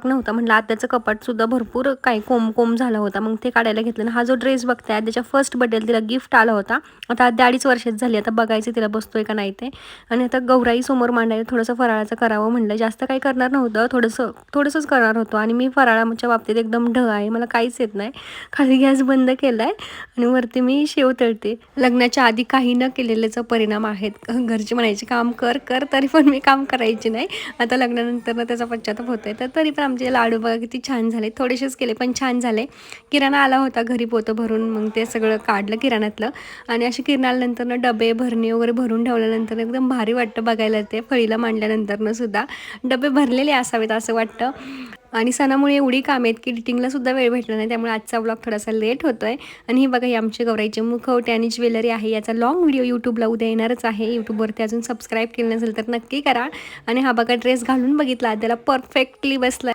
नव्हता. म्हटलं आत्याचं कपाटसुद्धा भरपूर काही कोम झाला होता. मग ते काढायला घेतलं आणि हा जो ड्रेस बघताय त्याच्या फर्स्ट बर्थडेला तिला गिफ्ट आला होता. आता आद्या 2.5 वर्षाची झाली. आता बघायचं तिला बसतोय का नाही ते. आणि आता गौराई समोर मांडायला थोडंसं फराळाचं करावं म्हणलं. जास्त काही करणार नव्हतं, थोडंसंच करणार होतो. आणि मी फराळाच्या बाबतीत एकदम ढ आहे, मला काहीच येत नाही. खाली गॅस बंद केला आहे आणि वरती मी शेव तळते. लग्नाच्या आधी काही न केलेल्याचा परिणाम आहेत. घरचे म्हणायचे काम कर कर, तरी पण मी काम करायची नाही. आता लग्नानंतर त्याचा पश्चाताप होतोय. तर तरी पण आमचे लाडू बघा किती छान झाले. थोडेसेच केले पण छान झाले. किराणा आला होता घरी पोतं भरून, मग ते सगळं काढलं किराण्यातलं. आणि असे किराणा आल्यानंतर डबे भरणी वगैरे भरून ठेवल्यानंतर एकदम भारी वाटतं बघायला. ते फळीला मांडल्यानंतर सुद्धा डबे भरलेले असावेत असं वाटतं. आणि सणामुळे एवढी कामे आहेत की एडिटिंगला सुद्धा वेळ भेटला नाही. त्यामुळे आजचा व्लॉग थोडासा लेट होतोय. आणि ही बघा ही आमची गौराईचे मुखवटे आणि ज्वेलरी आहे. याचा लॉंग व्हिडिओ यूट्यूबला उद्या येणारच आहे. यूट्यूबवरती अजून सबस्क्राईब केलं नसेल तर नक्की करा. आणि हा बघा ड्रेस घालून बघितला, त्याला परफेक्टली बसला.